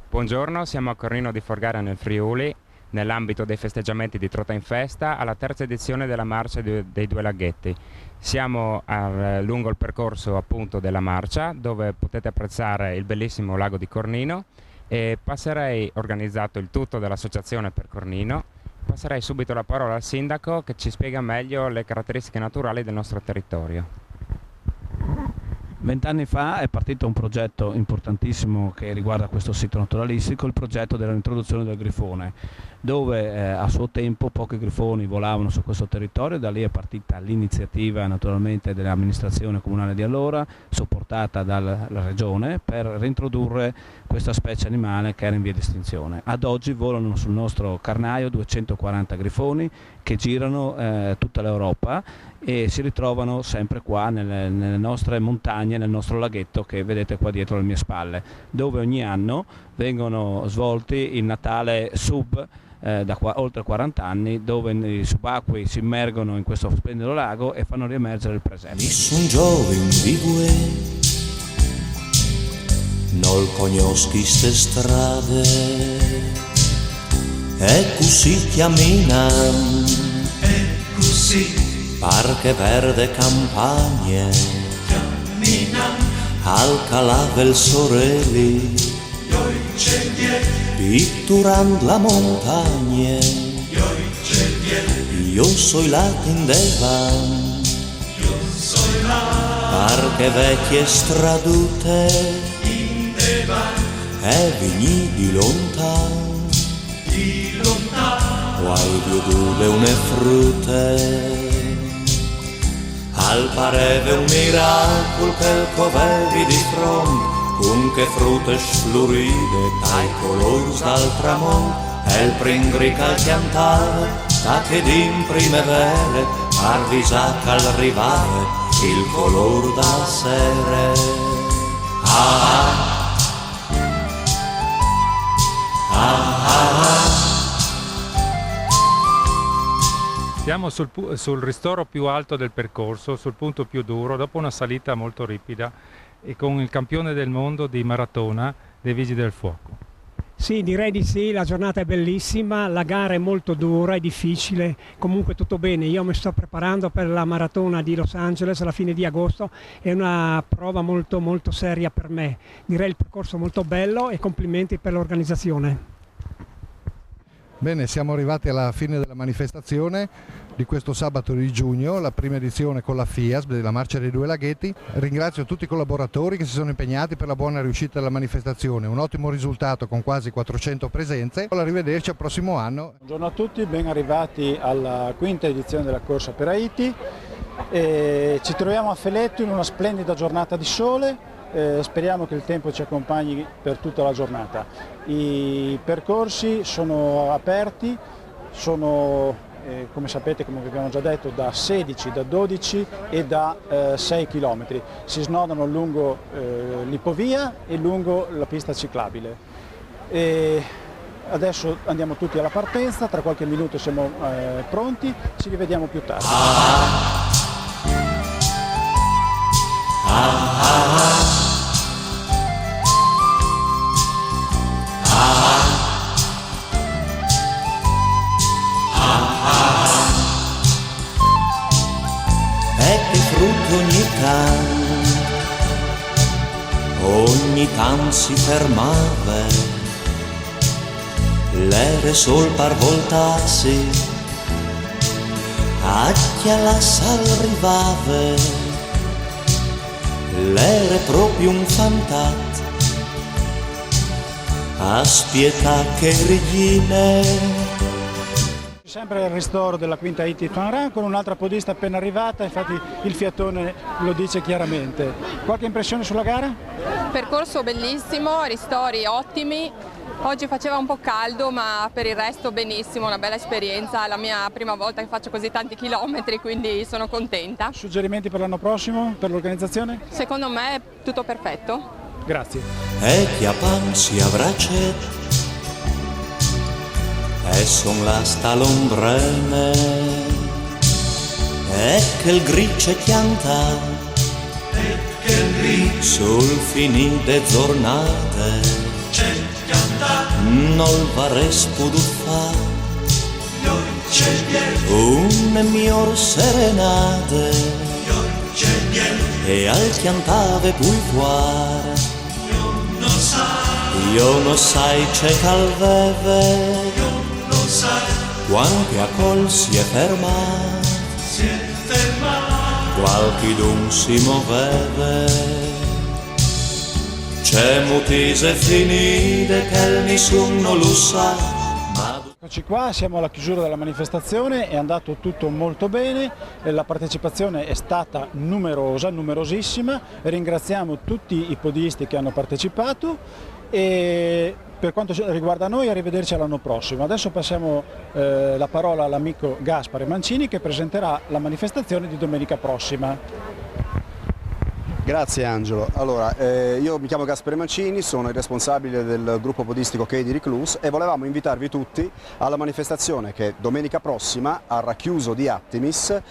Buongiorno, siamo a Cornino di Forgara nel Friuli, nell'ambito dei festeggiamenti di Trota in Festa, alla terza edizione della marcia dei Due Laghetti. Siamo lungo il percorso appunto della marcia, dove potete apprezzare il bellissimo lago di Cornino, e organizzato il tutto dall'Associazione per Cornino. Passerei subito la parola al sindaco che ci spiega meglio le caratteristiche naturali del nostro territorio. 20 anni fa è partito un progetto importantissimo che riguarda questo sito naturalistico, il progetto dell'introduzione del grifone, dove a suo tempo pochi grifoni volavano su questo territorio. Da lì è partita l'iniziativa naturalmente dell'amministrazione comunale di allora, supportata dalla regione, per reintrodurre questa specie animale che era in via di estinzione. Ad oggi volano sul nostro carnaio 240 grifoni che girano tutta l'Europa e si ritrovano sempre qua nelle nostre montagne, nel nostro laghetto che vedete qua dietro alle mie spalle, dove ogni anno vengono svolti il Natale sub da oltre 40 anni, dove i subacquei si immergono in questo splendido lago e fanno riemergere il presente. Nessun giovane di voi non conosci ste strade e così camminano, e così parche verde campagne, al calavel sorelli, pitturando la montagna, io soy là in devan, parche vecchie stradute, e vigni di lontan, guai di une frutte. Al pareve un miracolo che il covevi di fronte, con che frutte sfloride, dai colori dal tramonto, e il pringrica al piantare, da che in primavera, avvisa che al arrivare, il color da sere. Ah, ah, ah, ah. Siamo sul ristoro più alto del percorso, sul punto più duro, dopo una salita molto ripida e con il campione del mondo di maratona dei Vigili del Fuoco. Sì, direi di sì, la giornata è bellissima, la gara è molto dura, è difficile, comunque tutto bene. Io mi sto preparando per la maratona di Los Angeles alla fine di agosto, è una prova molto molto seria per me. Direi il percorso molto bello e complimenti per l'organizzazione. Bene, siamo arrivati alla fine della manifestazione di questo sabato di giugno, la prima edizione con la FIAS della Marcia dei Due Laghetti. Ringrazio tutti i collaboratori che si sono impegnati per la buona riuscita della manifestazione, un ottimo risultato con quasi 400 presenze. Arrivederci al prossimo anno. Buongiorno a tutti, ben arrivati alla quinta edizione della corsa per Haiti. Ci troviamo a Feletto in una splendida giornata di sole. Speriamo che il tempo ci accompagni per tutta la giornata. I percorsi sono aperti, sono come sapete, come vi abbiamo già detto, da 16, da 12 e da 6 km. Si snodano lungo l'ipovia e lungo la pista ciclabile. Adesso andiamo tutti alla partenza, tra qualche minuto siamo pronti, ci rivediamo più tardi. E che frutto ogni tanto si fermava, l'ere sol par voltarsi, a chi alla sal arrivava, l'ere proprio un fantat, a spietà che regine. Sempre il ristoro della quinta Haiti Fanran con un'altra podista appena arrivata, infatti il fiatone lo dice chiaramente. Qualche impressione sulla gara? Percorso bellissimo, ristori ottimi. Oggi faceva un po' caldo, ma per il resto benissimo, una bella esperienza. È la mia prima volta che faccio così tanti chilometri, quindi sono contenta. Suggerimenti per l'anno prossimo, per l'organizzazione? Secondo me è tutto perfetto. Grazie. E chi a pan si abbraccia e son la sta lombrene e che il griccio chianta sul finì de giornate non l'avresti potuto fare una miglior serenate e al chiantave puoi fare io non sai c'è calveve quanti a col si è fermato qualche dun si muoveva c'è mutise finite che nessuno lo sa. Eccoci qua, siamo alla chiusura della manifestazione, è andato tutto molto bene, la partecipazione è stata numerosissima, ringraziamo tutti i podisti che hanno partecipato e per quanto riguarda noi arrivederci all'anno prossimo. Adesso passiamo la parola all'amico Gaspare Mancini che presenterà la manifestazione di domenica prossima. Grazie Angelo. Allora, io mi chiamo Gaspare Mancini, sono il responsabile del gruppo podistico Quai di Reclus e volevamo invitarvi tutti alla manifestazione che domenica prossima a Racchiuso di Attimis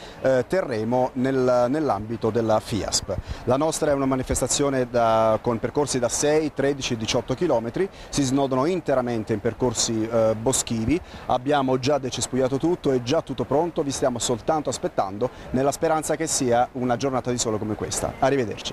terremo nell'ambito della FIASP. La nostra è una manifestazione con percorsi da 6, 13 18 km, si snodano interamente in percorsi boschivi, abbiamo già decespugliato tutto, è già tutto pronto, vi stiamo soltanto aspettando nella speranza che sia una giornata di sole come questa. Arrivederci.